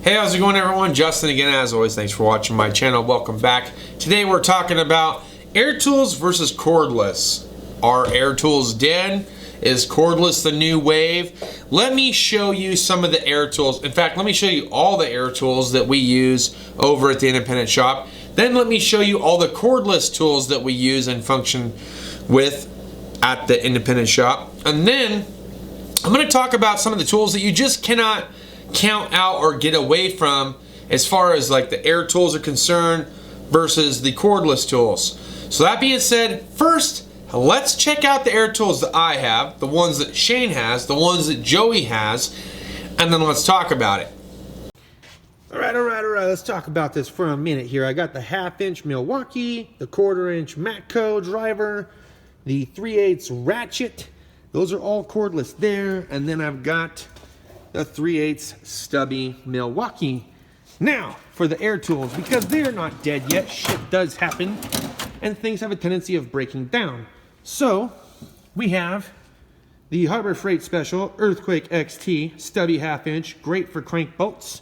Hey, how's it going, everyone? Justin again, as always. Thanks for watching my channel. Welcome back. Today we're talking about air tools versus cordless. Are air tools dead? Is cordless the new wave? Let me show you some of the air tools. In fact, let me show you all the air tools that we use over at the independent shop. Then let me show you all the cordless tools that we use and function with at the independent shop. And then I'm going to talk about some of the tools that you just cannot count out or get away from as far as like the air tools are concerned versus the cordless tools. So that being said, first let's check out the air tools that I have, the ones that Shane has, the ones that Joey has, and then let's talk about it. All right, let's talk about this for a minute here. I got the 1/2-inch Milwaukee, the 1/4-inch Matco driver, the 3/8 Ratchet. Those are all cordless there. And then I've got the 3/8 stubby Milwaukee. Now, for the air tools, because they're not dead yet, shit does happen, and things have a tendency of breaking down. So, we have the Harbor Freight Special Earthquake XT stubby 1/2-inch, great for crank bolts.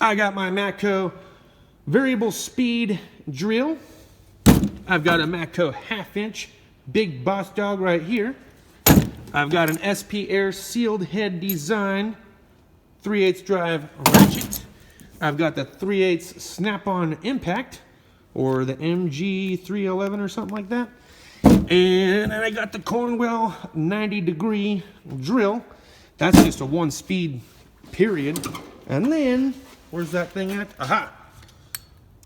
I got my Matco variable speed drill. I've got a Matco 1/2-inch big boss dog right here. I've got an SP Air sealed head design 3/8 drive ratchet. I've got the 3/8 snap-on impact, or the MG311 or something like that. And then I got the Cornwell 90-degree drill. That's just a 1-speed period. And then, where's that thing at? Aha!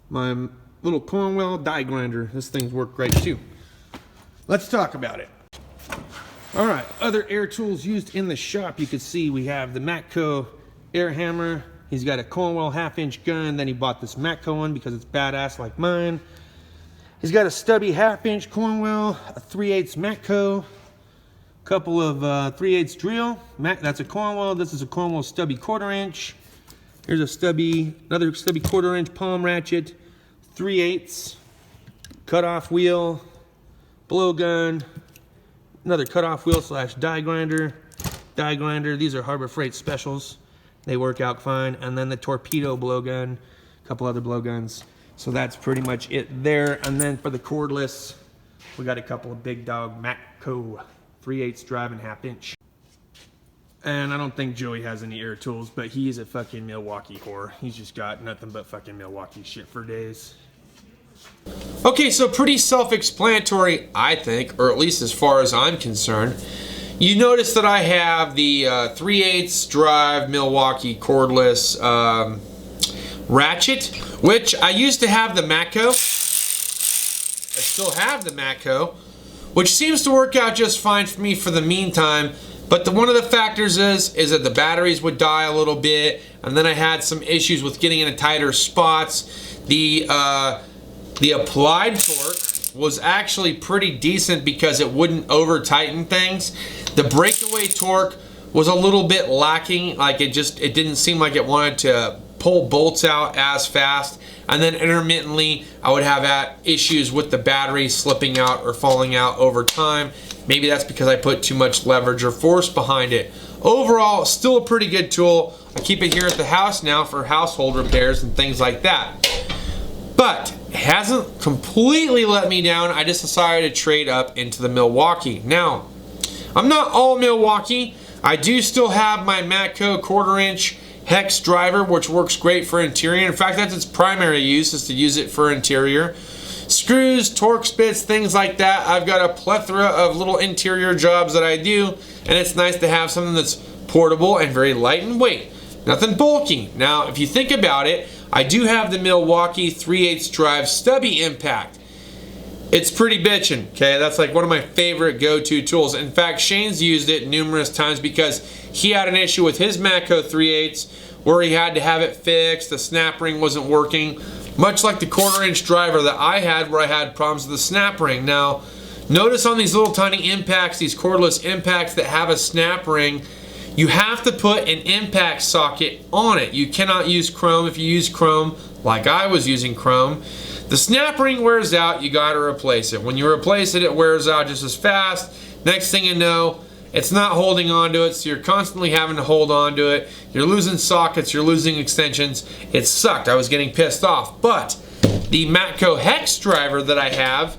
My little Cornwell die grinder. This thing's worked great too. Let's talk about it. All right, other air tools used in the shop. You can see we have the Matco Air Hammer. He's got a Cornwell 1/2-inch gun. Then he bought this Matco one because it's badass like mine. He's got a stubby 1/2-inch Cornwell, a 3/8 Matco, couple of 3/8 drill. That's a Cornwell. This is a Cornwell stubby 1/4-inch. Here's a stubby, another stubby 1/4-inch palm ratchet, 3/8 cut-off wheel, blowgun, another cut-off wheel slash die grinder. These are Harbor Freight Specials. They work out fine. And then the torpedo blowgun, a couple other blowguns. So that's pretty much it there. And then for the cordless, we got a couple of big dog Matco 3/8 drive and 1/2-inch. And I don't think Joey has any air tools, but he's a fucking Milwaukee whore. He's just got nothing but fucking Milwaukee shit for days. Okay, so pretty self-explanatory, I think, or at least as far as I'm concerned. You notice that I have the 3/8 drive Milwaukee cordless ratchet, which I used to have the Matco. I still have the Matco, which seems to work out just fine for me for the meantime. But one of the factors is that the batteries would die a little bit, and then I had some issues with getting into tighter spots. The applied torque was actually pretty decent because it wouldn't over tighten things. The breakaway torque was a little bit lacking, like it didn't seem like it wanted to pull bolts out as fast. And then intermittently I would have issues with the battery slipping out or falling out over time. Maybe that's because I put too much leverage or force behind it. Overall, still a pretty good tool. I keep it here at the house now for household repairs and things like that. But it hasn't completely let me down. I just decided to trade up into the Milwaukee. Now, I'm not all Milwaukee. I do still have my Matco 1/4-inch hex driver, which works great for interior. In fact, that's its primary use, is to use it for interior. Screws, Torx bits, things like that. I've got a plethora of little interior jobs that I do, and it's nice to have something that's portable and very light in weight. Nothing bulky. Now, if you think about it, I do have the Milwaukee 3/8 drive stubby impact. It's pretty bitchin', okay? That's like one of my favorite go-to tools. In fact, Shane's used it numerous times because he had an issue with his Matco 3/8 where he had to have it fixed. The snap ring wasn't working, much like the 1/4-inch driver that I had, where I had problems with the snap ring. Now, notice on these little tiny impacts, these cordless impacts that have a snap ring, you have to put an impact socket on it. You cannot use chrome. If you use chrome, like I was using chrome, the snap ring wears out, you gotta replace it. When you replace it, it wears out just as fast. Next thing you know, it's not holding on to it, so you're constantly having to hold on to it. You're losing sockets, you're losing extensions. It sucked. I was getting pissed off. But the Matco hex driver that I have,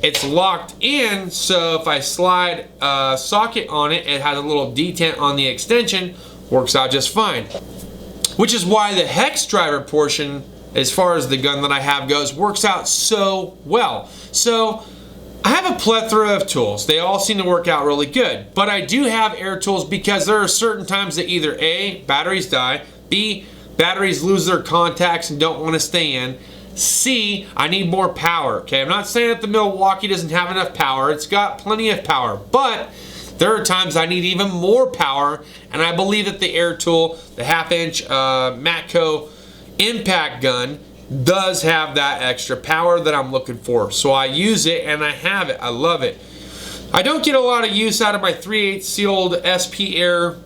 it's locked in, so if I slide a socket on it, it has a little detent on the extension, works out just fine. Which is why the hex driver portion, as far as the gun that I have goes, works out so well. So I have a plethora of tools. They all seem to work out really good. But I do have air tools because there are certain times that either A, batteries die, B, batteries lose their contacts and don't want to stay in, C, I need more power. Okay, I'm not saying that the Milwaukee doesn't have enough power. It's got plenty of power, but there are times I need even more power, and I believe that the air tool, the 1/2-inch Matco impact gun, does have that extra power that I'm looking for. So I use it and I have it. I love it. I don't get a lot of use out of my 3/8 sealed SP Air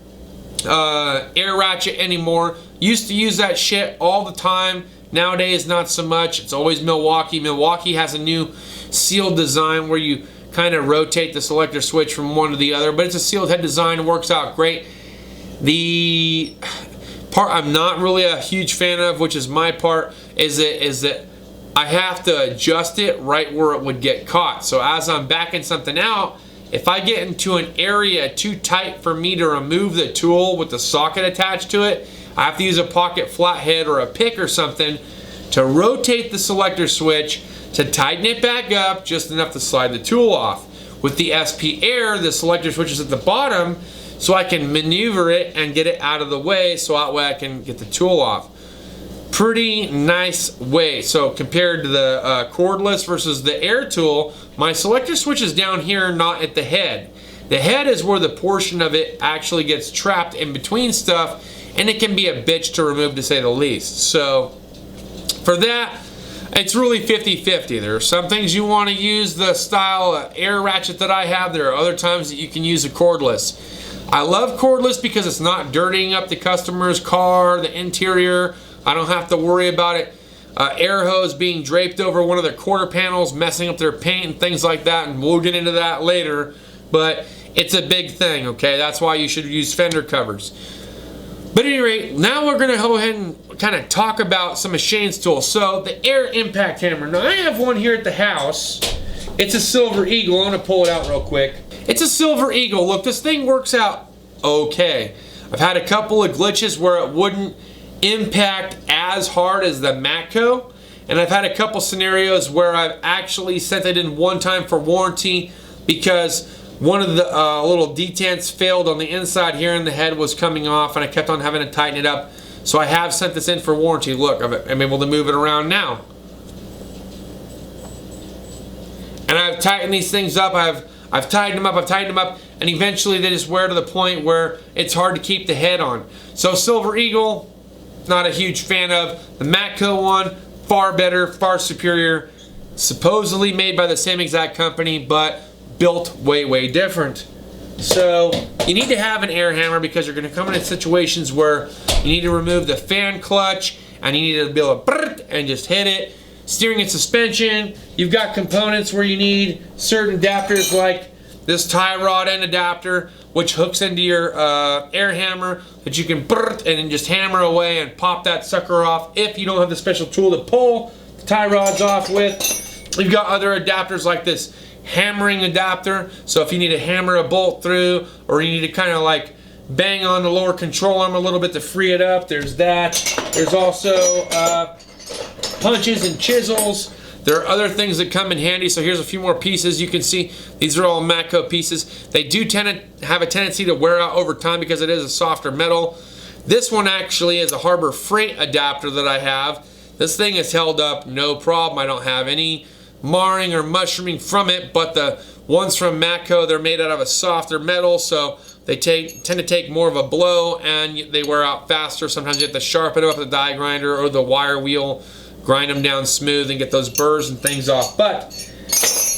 Ratchet anymore. Used to use that shit all the time. Nowadays, not so much. It's always Milwaukee. Milwaukee has a new sealed design where you kind of rotate the selector switch from one to the other, but it's a sealed head design. It works out great. The part I'm not really a huge fan of, which is my part, is that I have to adjust it right where it would get caught. So as I'm backing something out, if I get into an area too tight for me to remove the tool with the socket attached to it, I have to use a pocket flathead or a pick or something to rotate the selector switch to tighten it back up just enough to slide the tool off. With the SP Air, the selector switch is at the bottom, so I can maneuver it and get it out of the way so that way I can get the tool off. Pretty nice way. So compared to the cordless versus the air tool, my selector switch is down here, not at the head. The head is where the portion of it actually gets trapped in between stuff, and it can be a bitch to remove, to say the least. So for that, it's really 50-50. There are some things you want to use the style air ratchet that I have. There are other times that you can use a cordless. I love cordless because it's not dirtying up the customer's car, the interior. I don't have to worry about it. Air hose being draped over one of their quarter panels, messing up their paint and things like that, and we'll get into that later. But it's a big thing, okay? That's why you should use fender covers. But at any rate, now we're going to go ahead and kind of talk about some of Shane's tools. So the air impact hammer. Now I have one here at the house. It's a Silver Eagle. I'm going to pull it out real quick. It's a Silver Eagle. Look, this thing works out okay. I've had a couple of glitches where it wouldn't impact as hard as the Matco. And I've had a couple scenarios where I've actually sent it in one time for warranty because one of the little detents failed on the inside here and the head was coming off, and I kept on having to tighten it up. So I have sent this in for warranty. Look, I'm able to move it around now. And I've tightened these things up. I've tightened them up, and eventually they just wear to the point where it's hard to keep the head on. So Silver Eagle, not a huge fan of. The Matco one, far better, far superior. Supposedly made by the same exact company, but built way different. So you need to have an air hammer because you're going to come into situations where you need to remove the fan clutch and you need to be able to and just hit it. Steering and suspension, you've got components where you need certain adapters like this tie rod end adapter, which hooks into your air hammer that you can and then just hammer away and pop that sucker off if you don't have the special tool to pull the tie rods off with. You've got other adapters like this hammering adapter, so if you need to hammer a bolt through or you need to kind of like bang on the lower control arm a little bit to free it up, there's that. There's also punches and chisels. There are other things that come in handy, so here's a few more pieces. You can see these are all Matco pieces. They do tend to have a tendency to wear out over time because it is a softer metal. This one actually is a Harbor Freight adapter that I have. This thing is held up no problem. I don't have any marring or mushrooming from it, but the ones from Matco, they're made out of a softer metal, so they tend to take more of a blow and they wear out faster. Sometimes you have to sharpen them up with the die grinder or the wire wheel, grind them down smooth and get those burrs and things off. But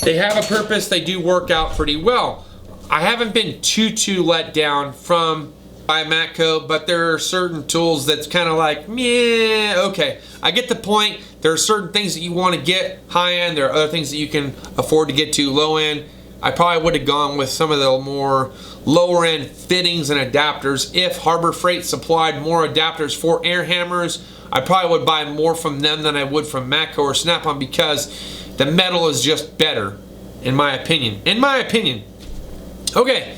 they have a purpose. They do work out pretty well. I haven't been too let down from by Matco, but there are certain tools that's kind of like, meh, okay. I get the point. There are certain things that you want to get high end. There are other things that you can afford to get to low end. I probably would have gone with some of the more lower end fittings and adapters. If Harbor Freight supplied more adapters for air hammers, I probably would buy more from them than I would from Matco or Snap-on, because the metal is just better, in my opinion. Okay,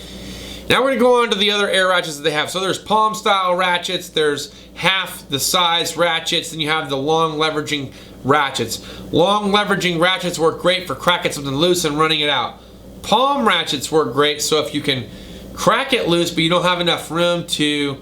now we're going to go on to the other air ratchets that they have. So there's palm style ratchets, there's half the size ratchets, and you have the long leveraging ratchets. Long leveraging ratchets work great for cracking something loose and running it out. Palm ratchets work great, so if you can crack it loose but you don't have enough room to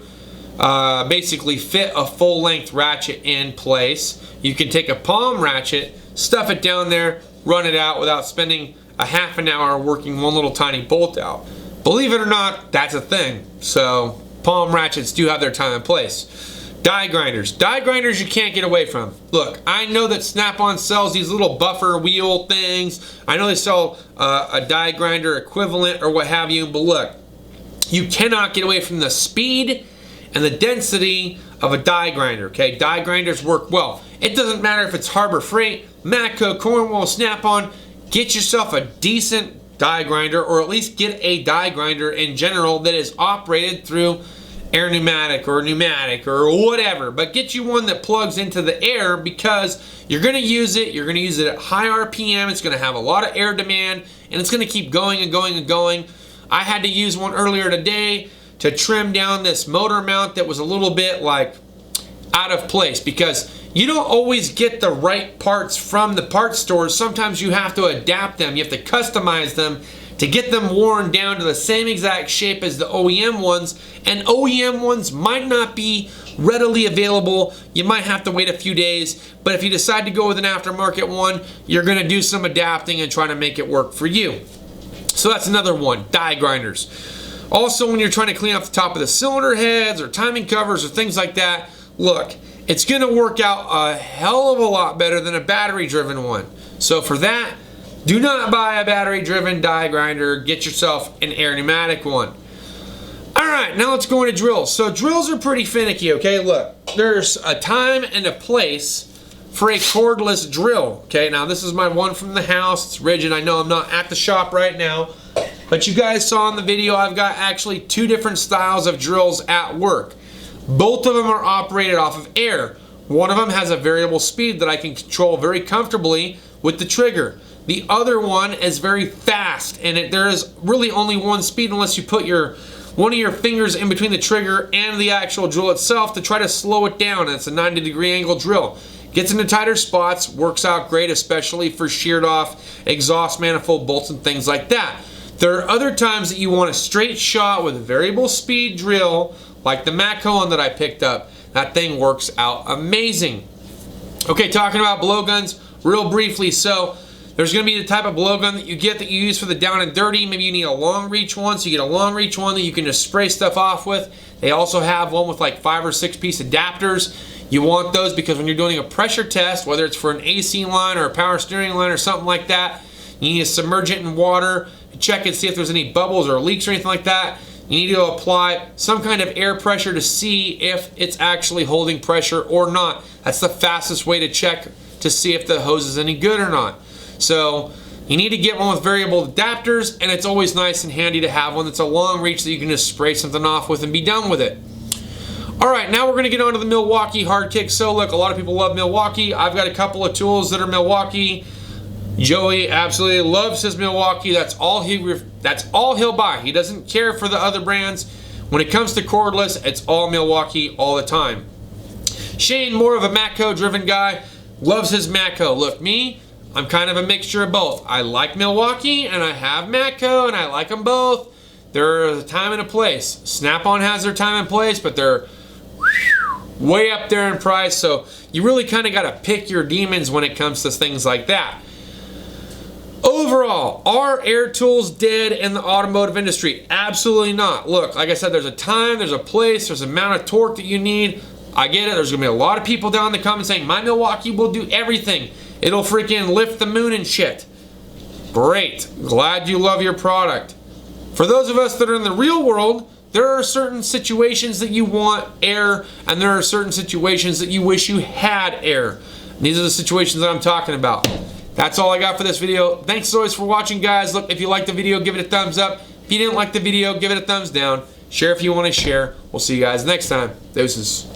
basically fit a full length ratchet in place, you can take a palm ratchet, stuff it down there, run it out without spending a half an hour working one little tiny bolt out. Believe it or not, that's a thing. So palm ratchets do have their time and place. Die grinders. Die grinders you can't get away from. Look, I know that Snap-on sells these little buffer wheel things. I know they sell a die grinder equivalent or what have you, but look, you cannot get away from the speed and the density of a die grinder, okay? Die grinders work well. It doesn't matter if it's Harbor Freight, Matco, Cornwall, Snap-on. Get yourself a decent die grinder, or at least get a die grinder in general that is operated through air pneumatic or whatever, but get you one that plugs into the air, because you're going to use it at high RPM, it's going to have a lot of air demand, and it's going to keep going and going and going. I had to use one earlier today to trim down this motor mount that was a little bit like out of place, because you don't always get the right parts from the parts stores. Sometimes you have to adapt them, you have to customize them to get them worn down to the same exact shape as the OEM ones, and OEM ones might not be readily available. You might have to wait a few days, but if you decide to go with an aftermarket one, you're going to do some adapting and trying to make it work for you. So that's another one, die grinders. Also, when you're trying to clean off the top of the cylinder heads or timing covers or things like that, look, it's going to work out a hell of a lot better than a battery driven one. So for that, do not buy a battery-driven die grinder. Get yourself an air pneumatic one. Alright, now let's go into drills. So drills are pretty finicky, okay? Look, there's a time and a place for a cordless drill, okay? Now this is my one from the house. It's rigid. I know I'm not at the shop right now, but you guys saw in the video I've got actually two different styles of drills at work. Both of them are operated off of air. One of them has a variable speed that I can control very comfortably with the trigger. The other one is very fast, and there is really only one speed unless you put one of your fingers in between the trigger and the actual drill itself to try to slow it down. And it's a 90-degree angle drill. Gets into tighter spots, works out great, especially for sheared off exhaust manifold bolts and things like that. There are other times that you want a straight shot with a variable speed drill, like the Matco one that I picked up. That thing works out amazing. Okay, talking about blowguns real briefly. So there's going to be the type of blowgun that you get that you use for the down and dirty. Maybe you need a long reach one, so you get a long reach one that you can just spray stuff off with. They also have one with like 5 or 6 piece adapters. You want those because when you're doing a pressure test, whether it's for an AC line or a power steering line or something like that, you need to submerge it in water, check and see if there's any bubbles or leaks or anything like that. You need to apply some kind of air pressure to see if it's actually holding pressure or not. That's the fastest way to check to see if the hose is any good or not. So you need to get one with variable adapters, and it's always nice and handy to have one that's a long reach that you can just spray something off with and be done with it. Alright, now we're going to get on to the Milwaukee hard kick. So look, a lot of people love Milwaukee. I've got a couple of tools that are Milwaukee. Joey absolutely loves his Milwaukee. That's all he'll buy. He doesn't care for the other brands. When it comes to cordless, it's all Milwaukee all the time. Shane, more of a Matco driven guy, loves his Matco. Look, me, I'm kind of a mixture of both. I like Milwaukee and I have Matco and I like them both. There's a time and a place. Snap-on has their time and place, but they're way up there in price, so you really kind of got to pick your demons when it comes to things like that. Overall, are air tools dead in the automotive industry? Absolutely not. Look, like I said, there's a time, there's a place, there's an amount of torque that you need. I get it. There's going to be a lot of people down in the comments saying, my Milwaukee will do everything. It'll freaking lift the moon and shit. Great. Glad you love your product. For those of us that are in the real world, there are certain situations that you want air, and there are certain situations that you wish you had air. And these are the situations that I'm talking about. That's all I got for this video. Thanks as always for watching, guys. Look, if you liked the video, give it a thumbs up. If you didn't like the video, give it a thumbs down. Share if you want to share. We'll see you guys next time. Deuces.